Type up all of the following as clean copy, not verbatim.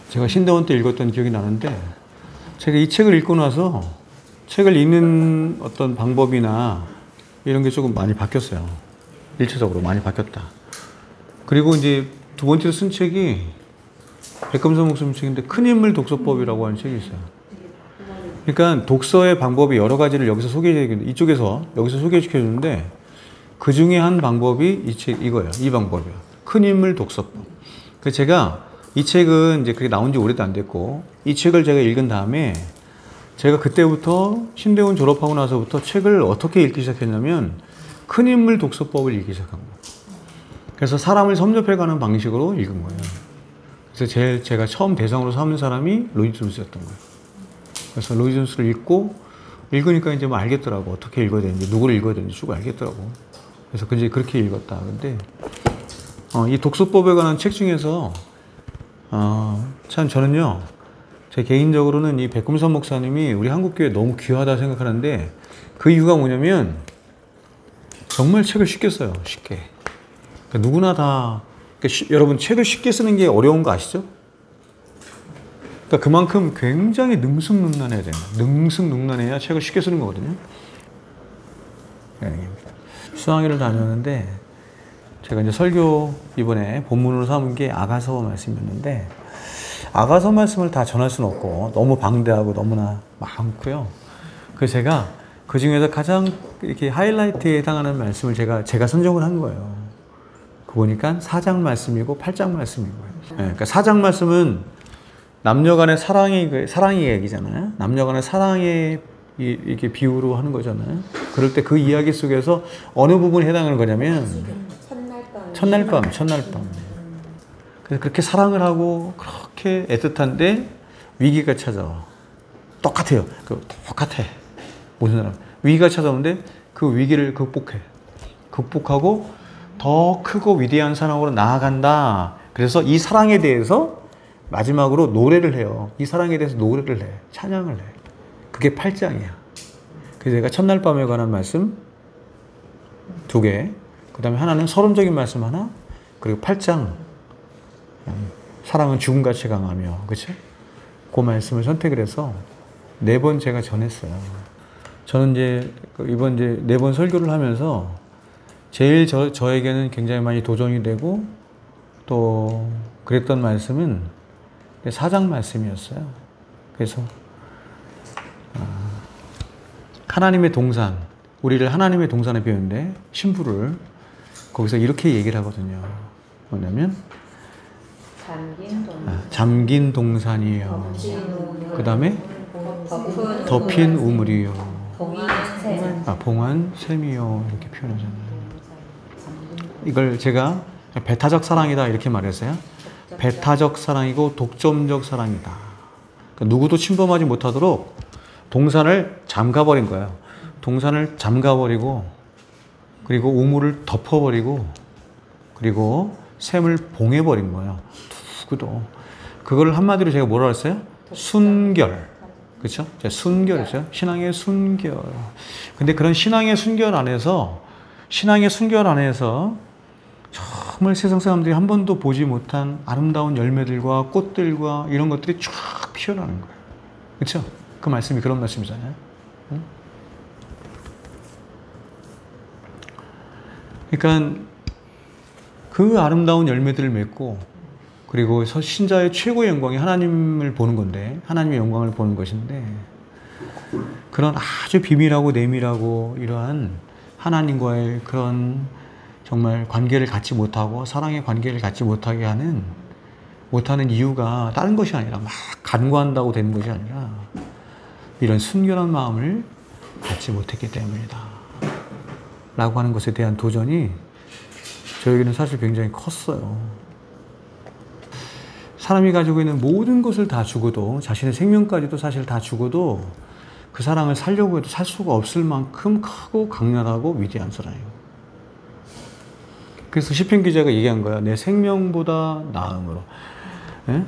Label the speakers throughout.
Speaker 1: 제가 신대원 때 읽었던 기억이 나는데, 제가 이 책을 읽고 나서 책을 읽는 어떤 방법이나 이런 게 조금 많이 바뀌었어요. 일차적으로 많이 바뀌었다. 그리고 이제 두 번째로 쓴 책이 백금선 목사님 책인데 큰 인물 독서법이라고 하는 책이 있어요. 그러니까 독서의 방법이 여러 가지를 여기서 여기서 소개시켜 주는데, 그 중에 한 방법이 이거예요. 이 방법이에요. 큰 인물 독서법. 그래서 제가 이 책은 이제 그게 나온 지 오래도 안 됐고, 이 책을 제가 읽은 다음에 제가 그때부터 신대원 졸업하고 나서부터 책을 어떻게 읽기 시작했냐면 큰 인물 독서법을 읽기 시작한 거예요. 그래서 사람을 섭렵해가는 방식으로 읽은 거예요. 그래서 제가 처음 대상으로 삼는 사람이 로이드 존스였던 거예요. 그래서 로이드 존스를 읽으니까 이제 뭐 알겠더라고. 어떻게 읽어야 되는지, 누구를 읽어야 되는지 쭉 알겠더라고. 그래서 이제 그렇게 읽었다. 근데 이 독서법에 관한 책 중에서 참 저는요, 제 개인적으로는 이 백금선 목사님이 우리 한국교회에 너무 귀하다 생각하는데, 그 이유가 뭐냐면 정말 책을 쉽게 써요. 쉽게. 그러니까 누구나 다, 그러니까 여러분 책을 쉽게 쓰는 게 어려운 거 아시죠? 그러니까 그만큼 굉장히 능숙능란해야 돼요. 능숙능란해야 책을 쉽게 쓰는 거거든요. 수학회를 다녔는데, 제가 이제 설교 이번에 본문으로 삼은 게 아가서 말씀이었는데, 아가서 말씀을 다 전할 수는 없고 너무 방대하고 너무나 많고요. 그래서 제가 그 중에서 가장 이렇게 하이라이트에 해당하는 말씀을 제가 선정을 한 거예요. 그 보니까 4장 말씀이고 8장 말씀인 거예요. 그러니까 4장 말씀은 남녀간의 사랑의 얘기잖아요. 남녀간의 사랑의 이렇게 비유로 하는 거잖아요. 그럴 때 그 이야기 속에서 어느 부분에 해당하는 거냐면 첫날밤. 그래서 그렇게 사랑을 하고 그렇게 애틋한데 위기가 찾아와. 똑같아요. 똑같아. 모든 사람. 위기가 찾아오는데 그 위기를 극복하고 더 크고 위대한 사랑으로 나아간다. 그래서 이 사랑에 대해서 마지막으로 노래를 해요. 이 사랑에 대해서 노래를 해. 찬양을 해. 그게 8장이야. 그래서 제가 첫날 밤에 관한 말씀 2개, 그 다음에 하나는 서론적인 말씀 하나, 그리고 8장 사랑은 죽음같이 강하며, 그렇죠? 그 말씀을 선택을 해서 4번 제가 전했어요. 저는 이제 이번 이제 4번 설교를 하면서 제일 저에게는 굉장히 많이 도전이 되고 또 그랬던 말씀은 4장 말씀이었어요. 그래서 하나님의 동산, 우리를 하나님의 동산에 배우는데 신부를 거기서 이렇게 얘기를 하거든요. 뭐냐면 잠긴 동산이에요. 그 다음에 덮인 우물이요. 봉한 샘이요. 이렇게 표현하잖아요. 이걸 제가 배타적 사랑이다 이렇게 말했어요. 배타적 사랑이고 독점적 사랑이다. 그러니까 누구도 침범하지 못하도록 동산을 잠가버린 거예요. 동산을 잠가버리고, 그리고 우물을 덮어버리고, 그리고 샘을 봉해버린 거예요. 누구도. 그걸 한마디로 제가 뭐라 했어요? 순결. 그렇죠? 순결이죠. 신앙의 순결. 근데 그런 신앙의 순결 안에서 정말 세상 사람들이 한 번도 보지 못한 아름다운 열매들과 꽃들과 이런 것들이 쫙 피어나는 거예요. 그렇죠? 그 말씀이 그런 말씀이잖아요. 응? 그러니까 그 아름다운 열매들을 맺고, 그리고 신자의 최고의 영광이 하나님을 보는 건데, 하나님의 영광을 보는 것인데, 그런 아주 비밀하고 내밀하고 이러한 하나님과의 그런 정말 관계를 갖지 못하고 사랑의 관계를 갖지 못하는 이유가 다른 것이 아니라 막 간구한다고 되는 것이 아니라 이런 순결한 마음을 갖지 못했기 때문이다 라고 하는 것에 대한 도전이 저에게는 사실 굉장히 컸어요. 사람이 가지고 있는 모든 것을 다 주고도, 자신의 생명까지도 사실 다 주고도 그 사랑을 살려고 해도 살 수가 없을 만큼 크고 강렬하고 위대한 사랑이에요. 그래서 시편 기자가 얘기한 거야. 내 생명보다 나음으로. 예?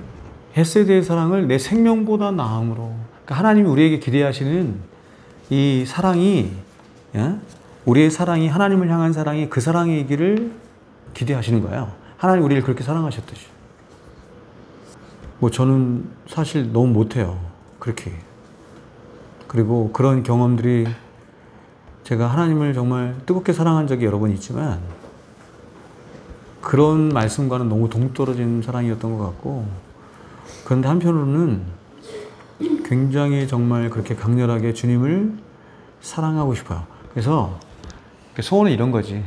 Speaker 1: 헤세드의 사랑을 내 생명보다 나음으로. 그러니까 하나님이 우리에게 기대하시는 이 사랑이, 예? 우리의 사랑이, 하나님을 향한 사랑이 그 사랑이기를 기대하시는 거예요. 하나님 우리를 그렇게 사랑하셨듯이. 뭐 저는 사실 너무 못해요. 그렇게. 그리고 그런 경험들이 제가 하나님을 정말 뜨겁게 사랑한 적이 여러 번 있지만 그런 말씀과는 너무 동떨어진 사랑이었던 것 같고, 그런데 한편으로는 굉장히 정말 그렇게 강렬하게 주님을 사랑하고 싶어요. 그래서 소원은 이런 거지.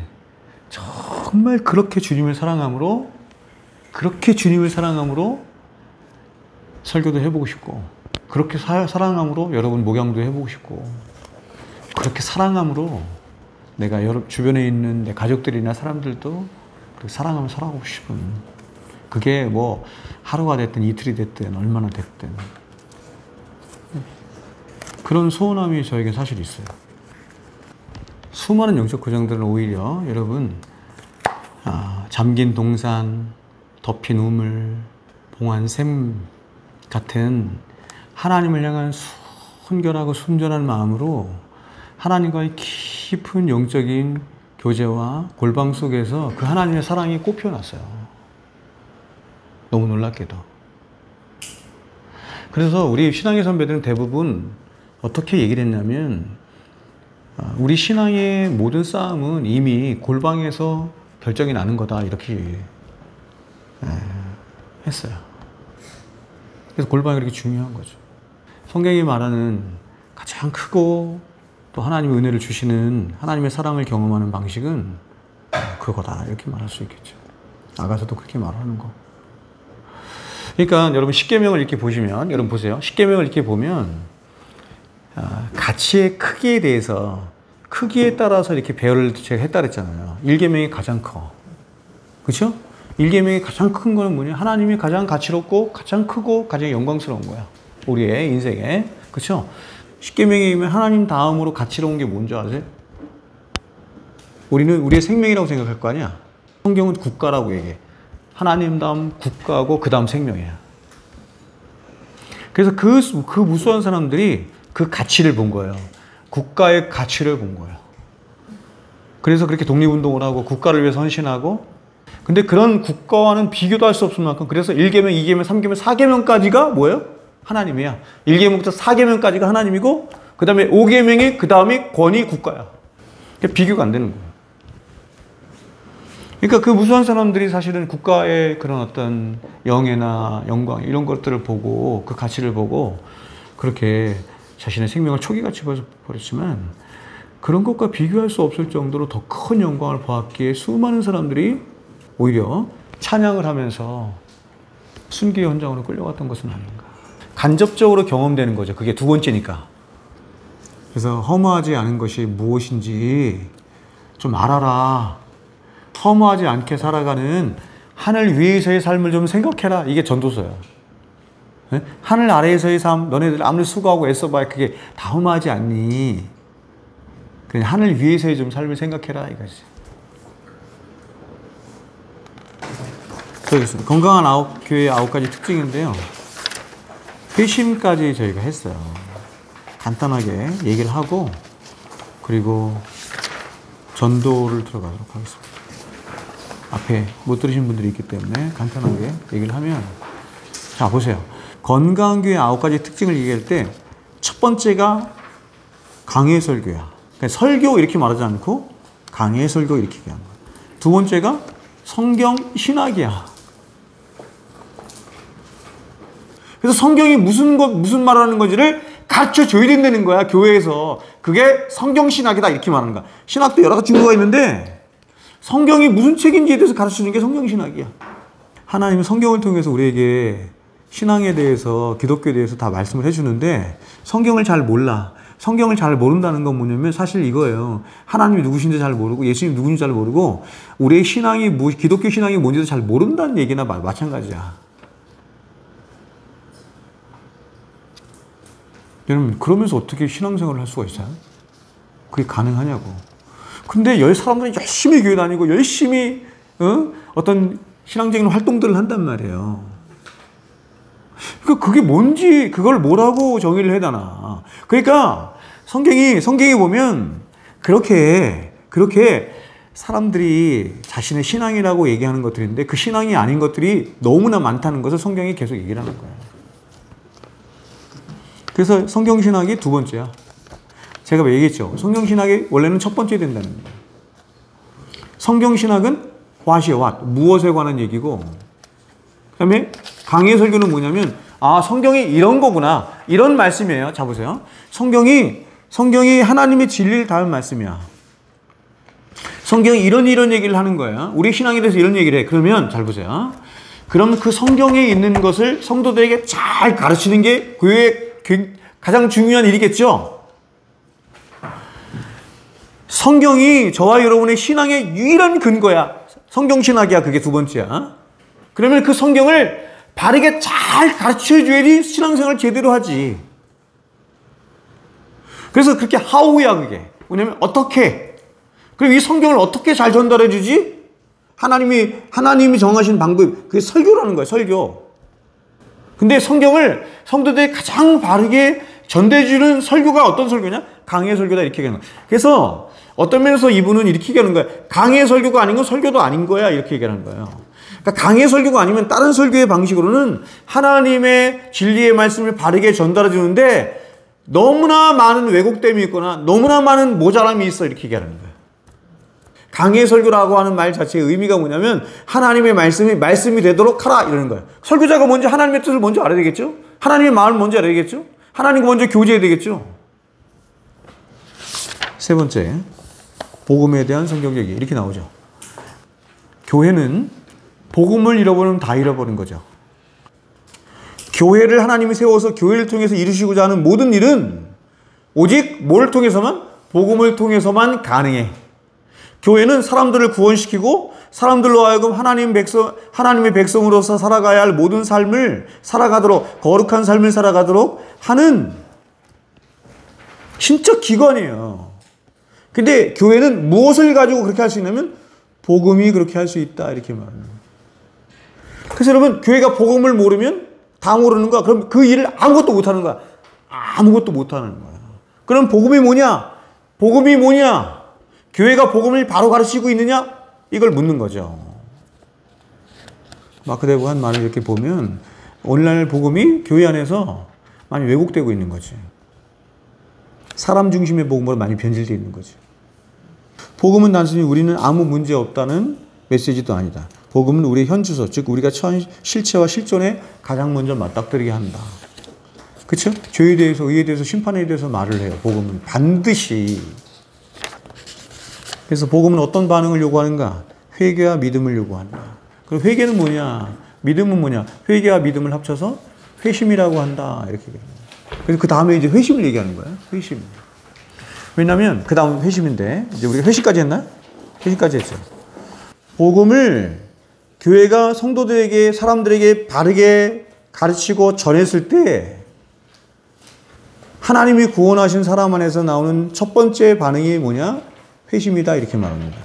Speaker 1: 정말 그렇게 주님을 사랑함으로 설교도 해보고 싶고, 그렇게 사랑함으로 여러분 목양도 해보고 싶고, 그렇게 사랑함으로 내가 여러 주변에 있는 내 가족들이나 사람들도 그렇게 사랑하며 살아가고 싶은, 그게 뭐 하루가 됐든 이틀이 됐든 얼마나 됐든 그런 소원함이 저에게 사실 있어요. 수많은 영적 고장들은 오히려 여러분, 잠긴 동산, 덮인 우물, 봉한 샘 같은 하나님을 향한 순결하고 순전한 마음으로 하나님과의 깊은 영적인 교제와 골방 속에서 그 하나님의 사랑이 꽃피어났어요. 너무 놀랍게도. 그래서 우리 신앙의 선배들은 대부분 어떻게 얘기를 했냐면, 우리 신앙의 모든 싸움은 이미 골방에서 결정이 나는 거다, 이렇게 했어요. 그래서 골방이 그렇게 중요한 거죠. 성경이 말하는 가장 크고 또 하나님의 은혜를 주시는 하나님의 사랑을 경험하는 방식은 그거다, 이렇게 말할 수 있겠죠. 아가서도 그렇게 말하는 거. 그러니까 여러분 십계명을 이렇게 보시면, 여러분 보세요. 십계명을 이렇게 보면 가치의 크기에 대해서, 크기에 따라서 이렇게 배열을 제가 했다 그랬잖아요. 1계명이 가장 커. 그렇죠? 1계명이 가장 큰 거는 뭐냐? 하나님이 가장 가치롭고 가장 크고 가장 영광스러운 거야, 우리의 인생에. 그렇죠? 10계명이면 하나님 다음으로 가치로운 게 뭔지 아세요? 우리는 우리의 생명이라고 생각할 거 아니야? 성경은 국가라고 얘기해. 하나님 다음 국가고 그 다음 생명이야. 그래서 그 무수한 사람들이 그 가치를 본 거예요. 국가의 가치를 본 거예요. 그래서 그렇게 독립운동을 하고 국가를 위해서 헌신하고, 근데 그런 국가와는 비교도 할 수 없을 만큼, 그래서 1계명, 2계명, 3계명, 4계명까지가 뭐예요? 하나님이야. 1계명부터 4계명까지가 하나님이고, 그 다음에 5계명이 그 다음이 권위 국가야. 그러니까 비교가 안 되는 거예요. 그러니까 그 무수한 사람들이 사실은 국가의 그런 어떤 영예나 영광 이런 것들을 보고, 그 가치를 보고 그렇게 자신의 생명을 초기같이 버렸지만, 그런 것과 비교할 수 없을 정도로 더 큰 영광을 보았기에 수많은 사람들이 오히려 찬양을 하면서 순교의 현장으로 끌려갔던 것은 아닌가. 간접적으로 경험되는 거죠. 그게 두 번째니까. 그래서 허무하지 않은 것이 무엇인지 좀 알아라. 허무하지 않게 살아가는 하늘 위에서의 삶을 좀 생각해라. 이게 전도서예요. 네? 하늘 아래에서의 삶, 너네들 아무리 수고하고 애써봐야 그게 다 허무하지 않니? 그냥 하늘 위에서의 좀 삶을 생각해라, 이거지. 저기 있습니다. 건강한 교회의 9가지 특징인데요. 회심까지 저희가 했어요. 간단하게 얘기를 하고, 그리고 전도를 들어가도록 하겠습니다. 앞에 못 들으신 분들이 있기 때문에 간단하게 얘기를 하면, 자, 보세요. 건강한 교회의 9가지 특징을 얘기할 때 첫 번째가 강해 설교야. 그러니까 설교 이렇게 말하지 않고 강해 설교 이렇게 얘기하는 거야. 두 번째가 성경 신학이야. 그래서 성경이 무슨 말하는 건지를 가르쳐 줘야 된다는 거야, 교회에서. 그게 성경 신학이다, 이렇게 말하는 거야. 신학도 여러 가지 종류가 있는데 성경이 무슨 책인지에 대해서 가르쳐 주는 게 성경 신학이야. 하나님은 성경을 통해서 우리에게 신앙에 대해서, 기독교에 대해서 다 말씀을 해주는데 성경을 잘 몰라. 성경을 잘 모른다는 건 뭐냐면 사실 이거예요. 하나님이 누구신지 잘 모르고 예수님이 누군지 잘 모르고 우리의 신앙이 기독교 신앙이 뭔지도 잘 모른다는 얘기나 마찬가지야. 여러분, 그러면서 어떻게 신앙생활을 할 수가 있어요? 그게 가능하냐고. 근데 사람들이 열심히 교회 다니고 열심히 어떤 신앙적인 활동들을 한단 말이에요. 그러니까 그게 뭔지, 그걸 뭐라고 정의를 해다나. 그러니까 성경이 보면 그렇게 사람들이 자신의 신앙이라고 얘기하는 것들인데 그 신앙이 아닌 것들이 너무나 많다는 것을 성경이 계속 얘기를 하는 거예요. 그래서 성경신학이 두 번째야. 제가 얘기했죠. 성경신학이 원래는 첫 번째 된다는 거예요. 성경신학은 what이에요. what. 무엇에 관한 얘기고, 그 다음에 강해 설교는 뭐냐면 성경이 이런 거구나. 이런 말씀이에요. 자 보세요. 성경이 하나님의 진리를 담은 말씀이야. 성경이 이런 얘기를 하는 거야. 우리 신앙에 대해서 이런 얘기를 해. 그러면 잘 보세요. 그럼 그 성경에 있는 것을 성도들에게 잘 가르치는 게 교회의 가장 중요한 일이겠죠. 성경이 저와 여러분의 신앙의 유일한 근거야. 성경신학이야. 그게 두 번째야. 그러면 그 성경을 바르게 잘 가르쳐줘야지 신앙생활을 제대로 하지. 그래서 그렇게 how야 그게. 왜냐면 어떻게. 그리고 이 성경을 어떻게 잘 전달해 주지? 하나님이 정하신 방법, 그게 설교라는 거예요. 설교. 근데 성경을 성도들이 가장 바르게 전달해주는 설교가 어떤 설교냐? 강해 설교다 이렇게 얘기하는 거예요. 그래서 어떤 면에서 이분은 이렇게 얘기하는 거예요. 강해 설교가 아닌 건 설교도 아닌 거야 이렇게 얘기하는 거예요. 그러니까 강해 설교가 아니면 다른 설교의 방식으로는 하나님의 진리의 말씀을 바르게 전달해 주는데 너무나 많은 왜곡됨이 있거나 너무나 많은 모자람이 있어 이렇게 얘기하는 거예요. 강해 설교라고 하는 말 자체의 의미가 뭐냐면 하나님의 말씀이 되도록 하라 이러는 거예요. 설교자가 먼저 하나님의 뜻을 먼저 알아야 되겠죠? 하나님의 마음을 먼저 알아야 되겠죠? 하나님과 먼저 교제해야 되겠죠? 세 번째, 복음에 대한 성경 얘기 이렇게 나오죠. 교회는 복음을 잃어버리면 다 잃어버린 거죠. 교회를 하나님이 세워서 교회를 통해서 이루시고자 하는 모든 일은 오직 뭘 통해서만? 복음을 통해서만 가능해. 교회는 사람들을 구원시키고 사람들로 하여금 하나님의 백성으로서 살아가야 할 모든 삶을 살아가도록, 거룩한 삶을 살아가도록 하는 신적 기관이에요. 근데 교회는 무엇을 가지고 그렇게 할 수 있냐면 복음이 그렇게 할 수 있다 이렇게 말합니다. 그래서 여러분 교회가 복음을 모르면 다 모르는 거야. 그럼 그 일을 아무것도 못하는 거야. 아무것도 못하는 거야. 그럼 복음이 뭐냐? 복음이 뭐냐? 교회가 복음을 바로 가르치고 있느냐? 이걸 묻는 거죠. 마크대고 한 말을 이렇게 보면 오늘날 복음이 교회 안에서 많이 왜곡되고 있는 거지. 사람 중심의 복음으로 많이 변질되어 있는 거지. 복음은 단순히 우리는 아무 문제 없다는 메시지도 아니다. 복음은 우리의 현주소, 즉 우리가 처한 실체와 실존에 가장 먼저 맞닥뜨리게 한다. 그렇죠? 죄에 대해서, 의에 대해서, 심판에 대해서 말을 해요. 복음은 반드시. 그래서 복음은 어떤 반응을 요구하는가? 회개와 믿음을 요구한다. 그럼 회개는 뭐냐? 믿음은 뭐냐? 회개와 믿음을 합쳐서 회심이라고 한다. 이렇게 얘기합니다. 그래서 그 다음에 이제 회심을 얘기하는 거예요. 회심. 왜냐면 그 다음 회심인데 이제 우리가 회심까지 했나요? 회심까지 했죠. 복음을 교회가 성도들에게, 사람들에게 바르게 가르치고 전했을 때 하나님이 구원하신 사람 안에서 나오는 첫 번째 반응이 뭐냐? 회심이다 이렇게 말합니다.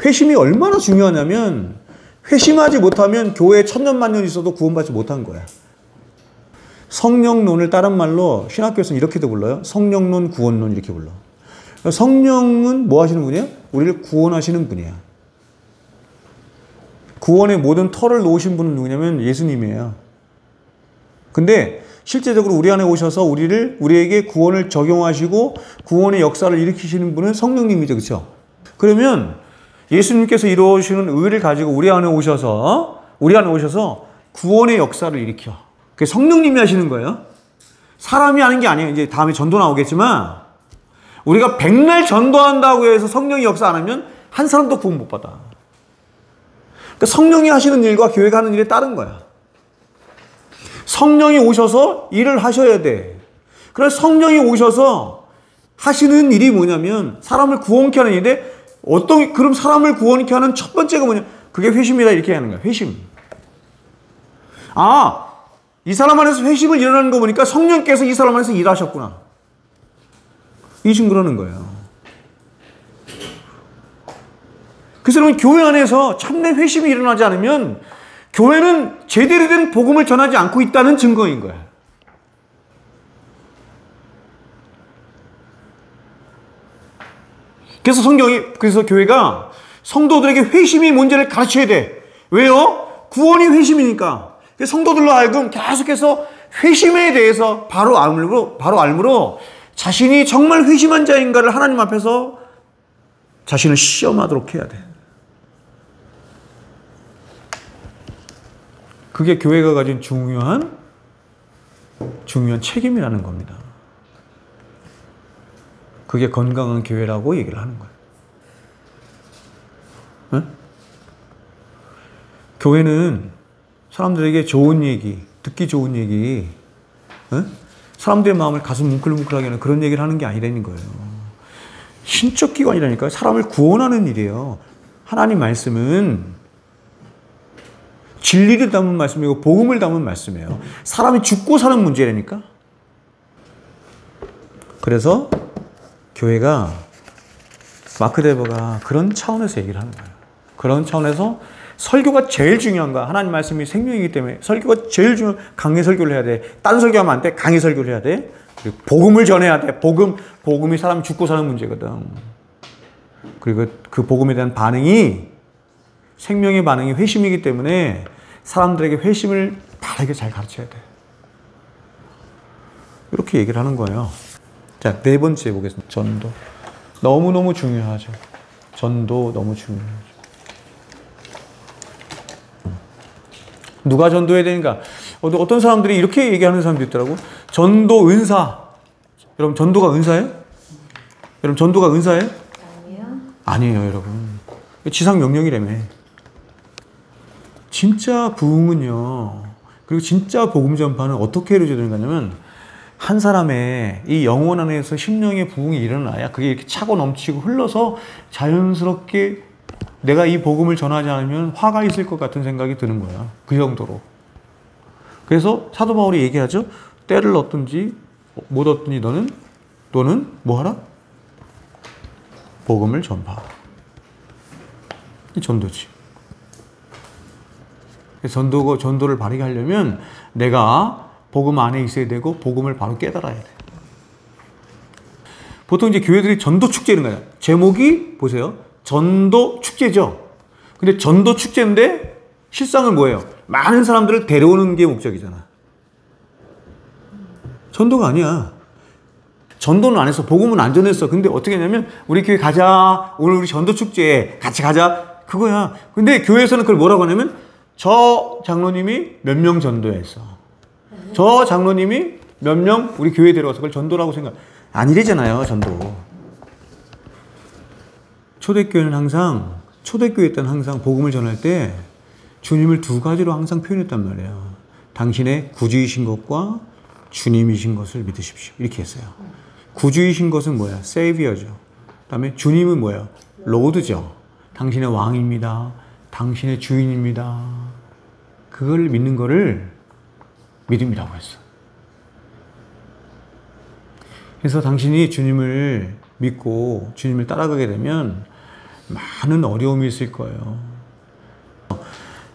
Speaker 1: 회심이 얼마나 중요하냐면 회심하지 못하면 교회에 천년만년 있어도 구원받지 못한 거야. 성령론을 다른 말로 신학교에서는 이렇게도 불러요. 성령론, 구원론 이렇게 불러. 성령은 뭐 하시는 분이에요? 우리를 구원하시는 분이야. 구원의 모든 털을 놓으신 분은 누구냐면 예수님이에요. 근데 실제적으로 우리 안에 오셔서 우리에게 구원을 적용하시고 구원의 역사를 일으키시는 분은 성령님이죠. 그렇죠? 그러면 예수님께서 이루어지는 의를 가지고 우리 안에 오셔서 구원의 역사를 일으켜. 그게 성령님이 하시는 거예요. 사람이 하는 게 아니에요. 이제 다음에 전도 나오겠지만 우리가 백날 전도한다고 해서 성령이 역사 안 하면 한 사람도 구원 못 받아. 그러니까 성령이 하시는 일과 교회가 하는 일에 다른 거야. 성령이 오셔서 일을 하셔야 돼. 그래서 성령이 오셔서 하시는 일이 뭐냐면 사람을 구원케 하는 일인데 그럼 사람을 구원케 하는 첫 번째가 뭐냐? 그게 회심이다 이렇게 하는 거야. 회심. 이 사람 안에서 회심을 일어나는 거 보니까 성령께서 이 사람 안에서 일하셨구나. 이 지금 그러는 거예요. 그래서 여러분 교회 안에서 참된 회심이 일어나지 않으면 교회는 제대로 된 복음을 전하지 않고 있다는 증거인 거야.
Speaker 2: 그래서 교회가 성도들에게 회심의 문제를 가르쳐야 돼. 왜요? 구원이 회심이니까. 성도들로 하여금 계속해서 회심에 대해서 바로 알므로 자신이 정말 회심한 자인가를 하나님 앞에서 자신을 시험하도록 해야 돼. 그게 교회가 가진 중요한 책임이라는 겁니다. 그게 건강한 교회라고 얘기를 하는 거예요. 네? 교회는 사람들에게 좋은 얘기, 듣기 좋은 얘기, 네? 사람들의 마음을 가슴 뭉클뭉클하게 하는 그런 얘기를 하는 게 아니라는 거예요. 신적 기관이라니까요. 사람을 구원하는 일이에요. 하나님 말씀은 진리를 담은 말씀이고 복음을 담은 말씀이에요. 사람이 죽고 사는 문제라니까. 그래서 교회가 마크 데버가 그런 차원에서 얘기를 하는 거예요. 그런 차원에서 설교가 제일 중요한 거야. 하나님 말씀이 생명이기 때문에 설교가 제일 강의 설교를 해야 돼. 딴 설교하면 안 돼. 강의 설교를 해야 돼. 그리고 복음을 전해야 돼. 복음이 사람이 죽고 사는 문제거든. 그리고 그 복음에 대한 반응이 생명의 반응이 회심이기 때문에 사람들에게 회심을 바르게 잘 가르쳐야 돼. 이렇게 얘기를 하는 거예요. 자, 네 번째 보겠습니다. 전도. 너무너무 중요하죠. 전도 너무 중요하죠. 누가 전도해야 되는가? 어떤 사람들이 이렇게 얘기하는 사람도 있더라고. 전도 은사. 여러분, 전도가 은사예요? 여러분, 전도가 은사예요? 아니에요, 여러분. 지상 명령이라며. 진짜 부흥은요, 그리고 진짜 복음 전파는 어떻게 이루어져야 되는가냐면, 한 사람의 이 영혼 안에서 심령의 부흥이 일어나야 그게 이렇게 차고 넘치고 흘러서 자연스럽게 내가 이 복음을 전하지 않으면 화가 있을 것 같은 생각이 드는 거야. 그 정도로. 그래서 사도 바울이 얘기하죠. 때를 얻든지 못 얻든지 너는 뭐 하라? 복음을 전파하라. 이 전도지. 전도를 바르게 하려면 내가 복음 안에 있어야 되고 복음을 바로 깨달아야 돼. 보통 이제 교회들이 전도 축제 이런 거예요. 제목이 보세요. 전도 축제죠. 근데 전도 축제인데 실상은 뭐예요? 많은 사람들을 데려오는 게 목적이잖아. 전도가 아니야. 전도는 안 했어. 복음은 안 전했어. 근데 어떻게 했냐면 우리 교회 가자. 오늘 우리 전도 축제에 같이 가자. 그거야. 근데 교회에서는 그걸 뭐라고 하냐면 저 장로님이 몇 명 전도했어. 저 장로님이 몇 명 우리 교회에 데려와서 그걸 전도라고 생각. 아니래잖아요. 전도. 초대교회 때는 항상 복음을 전할 때 주님을 두 가지로 항상 표현했단 말이에요. 당신의 구주이신 것과 주님이신 것을 믿으십시오. 이렇게 했어요. 구주이신 것은 뭐야? 세이비어죠. 그 다음에 주님은 뭐예요? 로드죠. 당신의 왕입니다. 당신의 주인입니다. 그걸 믿는 거를 믿음이라고 했어. 그래서 당신이 주님을 믿고 주님을 따라가게 되면 많은 어려움이 있을 거예요.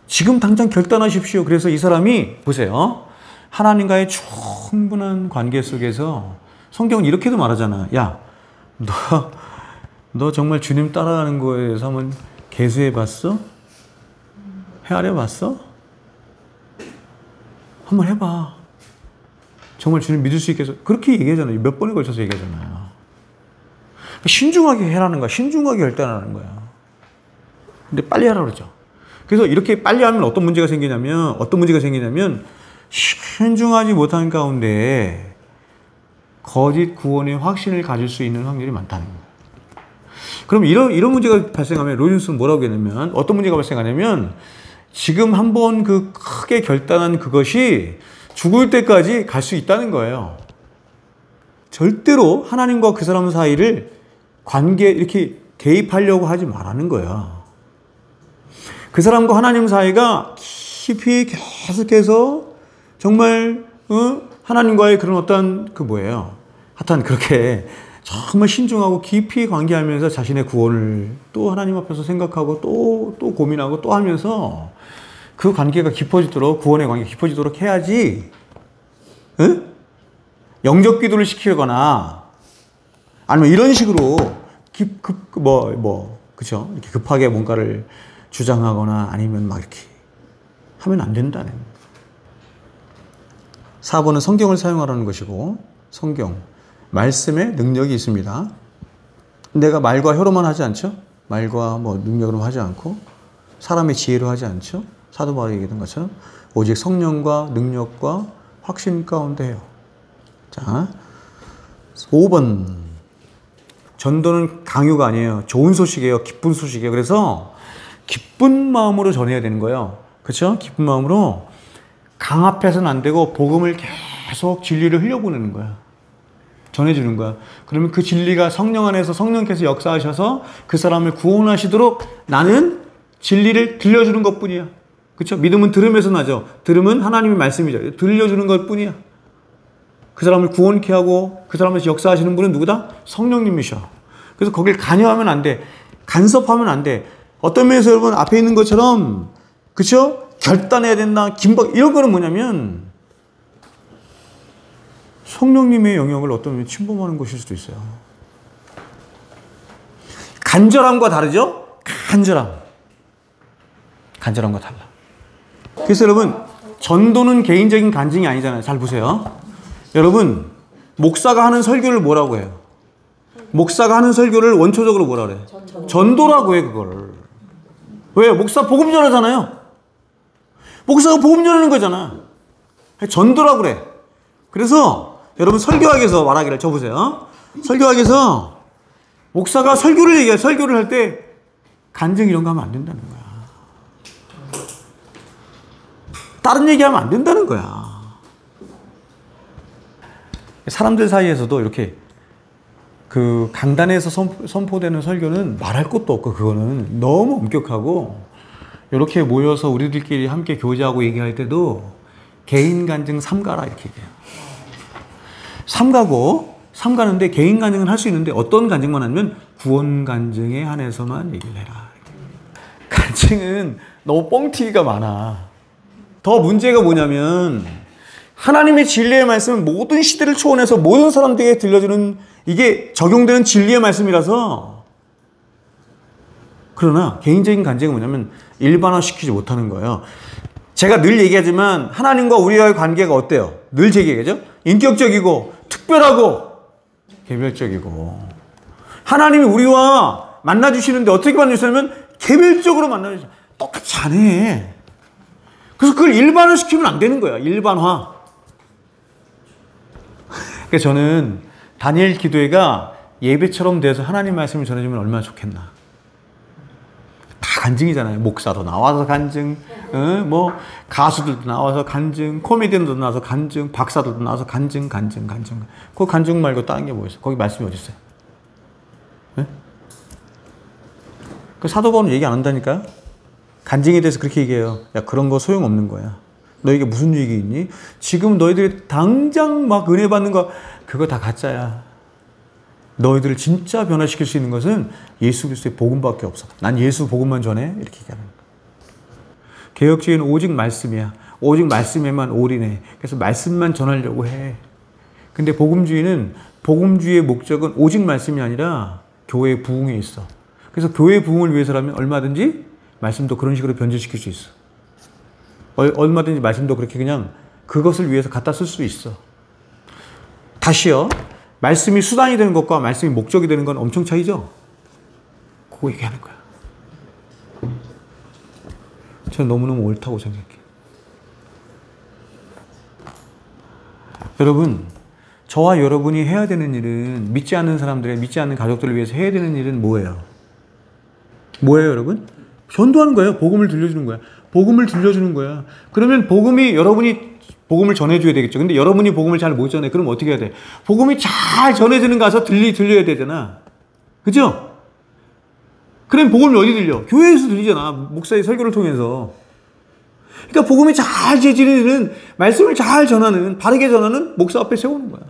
Speaker 2: 지금 당장 결단하십시오. 그래서 이 사람이 보세요. 하나님과의 충분한 관계 속에서 성경은 이렇게도 말하잖아. 야, 너 정말 주님 따라가는 거에 대해서 한번 개수해 봤어? 헤아려 봤어? 한번 해봐. 정말 주님 믿을 수 있겠어? 그렇게 얘기하잖아요. 몇 번에 걸쳐서 얘기하잖아요. 신중하게 해라는 거야. 신중하게 결단하는 거야. 근데 빨리 하라고 그러죠. 그래서 이렇게 빨리 하면 어떤 문제가 생기냐면 신중하지 못한 가운데 거짓 구원의 확신을 가질 수 있는 확률이 많다는 거예요. 그럼 이런 문제가 발생하면 로준스는 뭐라고 했냐면 어떤 문제가 발생하냐면 지금 한번 그 크게 결단한 그것이 죽을 때까지 갈 수 있다는 거예요. 절대로 하나님과 그 사람 사이를 관계에 이렇게 개입하려고 하지 말라는 거야. 그 사람과 하나님 사이가 깊이 계속해서 정말 하나님과의 그런 어떤 하여튼 그렇게 정말 신중하고 깊이 관계하면서 자신의 구원을 또 하나님 앞에서 생각하고 또 고민하고 또 하면서 그 관계가 깊어지도록 구원의 관계가 깊어지도록 해야지 영적 기도를 시키거나 아니면 이런 식으로 그쵸? 이렇게 급하게 뭔가를 주장하거나 아니면 막 이렇게 하면 안 된다는. 4번은 성경을 사용하라는 것이고, 성경, 말씀에 능력이 있습니다. 내가 말과 혀로만 하지 않죠? 말과 능력으로 하지 않고, 사람의 지혜로 하지 않죠? 사도 바울이 얘기했던 것처럼, 오직 성령과 능력과 확신 가운데 해요. 자, 5번. 전도는 강요가 아니에요. 좋은 소식이에요. 기쁜 소식이에요. 그래서 기쁜 마음으로 전해야 되는 거예요. 그렇죠? 기쁜 마음으로 강압해서는 안 되고 복음을 계속 진리를 흘려보내는 거야. 전해주는 거야. 그러면 그 진리가 성령 안에서 성령께서 역사하셔서 그 사람을 구원하시도록 나는 진리를 들려주는 것뿐이야. 그렇죠? 믿음은 들음에서 나죠. 들음은 하나님의 말씀이죠. 들려주는 것뿐이야. 그 사람을 구원케 하고 그 사람에서 역사하시는 분은 누구다? 성령님이셔. 그래서 거길 간여하면 안 돼. 간섭하면 안 돼. 어떤 면에서 여러분 앞에 있는 것처럼 그렇죠? 결단해야 된다. 긴박 이런 거는 뭐냐면 성령님의 영역을 어떤 면에 침범하는 것일 수도 있어요. 간절함과 다르죠? 간절함과 달라. 그래서 여러분 전도는 개인적인 간증이 아니잖아요. 잘 보세요. 여러분 목사가 하는 설교를 뭐라고 해요? 목사가 하는 설교를 원초적으로 뭐라 그래? 전도라고 해 그거를. 왜? 목사 복음 전하잖아요. 목사가 복음 전하는 거잖아. 전도라고 그래. 그래서 여러분 설교학에서 말하기를 쳐보세요. 설교학에서 목사가 설교를 할 때 간증 이런 거 하면 안 된다는 거야. 다른 얘기하면 안 된다는 거야. 사람들 사이에서도 이렇게 그 강단에서 선포되는 설교는 말할 것도 없고 그거는 너무 엄격하고 이렇게 모여서 우리들끼리 함께 교제하고 얘기할 때도 개인 간증 삼가라 이렇게 얘기해요. 삼가는데 개인 간증은 할 수 있는데 어떤 간증만 하면 구원 간증에 한해서만 얘기를 해라. 간증은 너무 뻥튀기가 많아. 더 문제가 뭐냐면 하나님의 진리의 말씀은 모든 시대를 초월해서 모든 사람들에게 들려주는 이게 적용되는 진리의 말씀이라서. 그러나 개인적인 간증은 뭐냐면 일반화시키지 못하는 거예요. 제가 늘 얘기하지만 하나님과 우리와의 관계가 어때요? 늘 제 얘기하죠? 인격적이고 특별하고 개별적이고. 하나님이 우리와 만나주시는데 어떻게 만나주시냐면 개별적으로 만나주시죠. 똑같이 안 해. 그래서 그걸 일반화시키면 안 되는 거야. 일반화. 그러니까 저는 다니엘 기도회가 예배처럼 돼서 하나님 말씀을 전해주면 얼마나 좋겠나. 다 간증이잖아요. 목사도 나와서 간증, 가수들도 나와서 간증, 코미디언도 나와서 간증, 박사들도 나와서 간증. 그 간증 말고 다른 게 뭐 있어? 거기 말씀이 어디 있어요? 네? 그 사도 바울은 얘기 안 한다니까요. 간증에 대해서 그렇게 얘기해요. 야, 그런 거 소용없는 거야. 너에게 무슨 유익이 있니? 지금 너희들이 당장 막 은혜 받는 거 그거 다 가짜야. 너희들을 진짜 변화시킬 수 있는 것은 예수 그리스도의 복음밖에 없어. 난 예수 복음만 전해. 이렇게 얘기하는 거야. 개혁주의는 오직 말씀이야. 오직 말씀에만 올인해. 그래서 말씀만 전하려고 해. 근데 복음주의는 복음주의의 목적은 오직 말씀이 아니라 교회의 부흥에 있어. 그래서 교회의 부흥을 위해서라면 얼마든지 말씀도 그런 식으로 변질시킬 수 있어. 얼마든지 말씀도 그렇게 그냥 그것을 위해서 갖다 쓸 수 있어. 다시요. 말씀이 수단이 되는 것과 말씀이 목적이 되는 건 엄청 차이죠? 그거 얘기하는 거야. 저는 너무너무 옳다고 생각해요. 여러분, 저와 여러분이 해야 되는 일은 믿지 않는 사람들의, 믿지 않는 가족들을 위해서 해야 되는 일은 뭐예요? 뭐예요, 여러분? 전도하는 거예요. 복음을 들려주는 거야. 복음을 들려주는 거야. 그러면 여러분이 복음을 전해줘야 되겠죠. 근데 여러분이 복음을 잘 못 전해. 그럼 어떻게 해야 돼? 복음이 잘 전해지는 가서 들려야 되잖아. 그죠? 그럼 복음이 어디 들려? 교회에서 들리잖아. 목사의 설교를 통해서. 그러니까 복음이 잘 전해지는, 말씀을 잘 전하는, 바르게 전하는 목사 앞에 세우는 거야.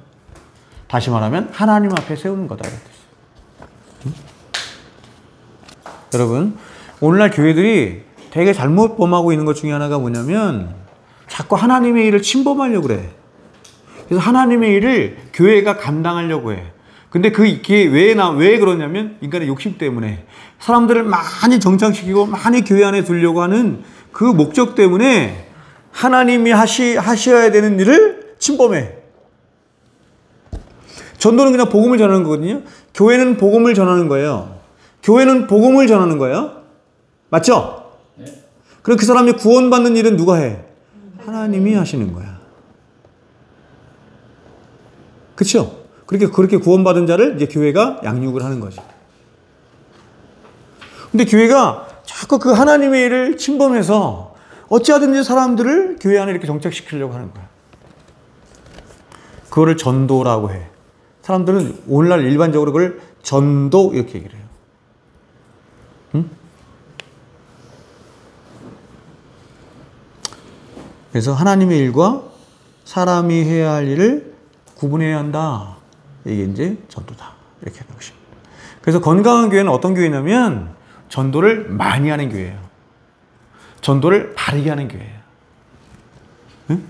Speaker 2: 다시 말하면 하나님 앞에 세우는 거다. 응? 여러분, 오늘날 교회들이 되게 잘못 범하고 있는 것 중에 하나가 뭐냐면 자꾸 하나님의 일을 침범하려고 그래. 그래서 하나님의 일을 교회가 감당하려고 해.
Speaker 1: 근데 이게 왜 그러냐면 인간의 욕심 때문에 사람들을 많이 정착시키고 많이 교회 안에 두려고 하는 그 목적 때문에 하나님이 하셔야 되는 일을 침범해. 전도는 그냥 복음을 전하는 거거든요. 교회는 복음을 전하는 거예요. 교회는 복음을 전하는 거예요. 맞죠? 네. 그럼 그 사람이 구원받는 일은 누가 해? 하나님이 하시는 거야. 그렇죠? 그렇게 구원받은 자를 이제 교회가 양육을 하는 거지. 근데 교회가 자꾸 그 하나님의 일을 침범해서 어찌하든지 사람들을 교회 안에 이렇게 정착시키려고 하는 거야. 그거를 전도라고 해. 사람들은 오늘날 일반적으로 그걸 전도 이렇게 얘기를 해요. 응? 그래서 하나님의 일과 사람이 해야 할 일을 구분해야 한다. 이게 이제 전도다. 이렇게 하는 것입니다. 그래서 건강한 교회는 어떤 교회냐면 전도를 많이 하는 교회예요. 전도를 바르게 하는 교회예요. 응?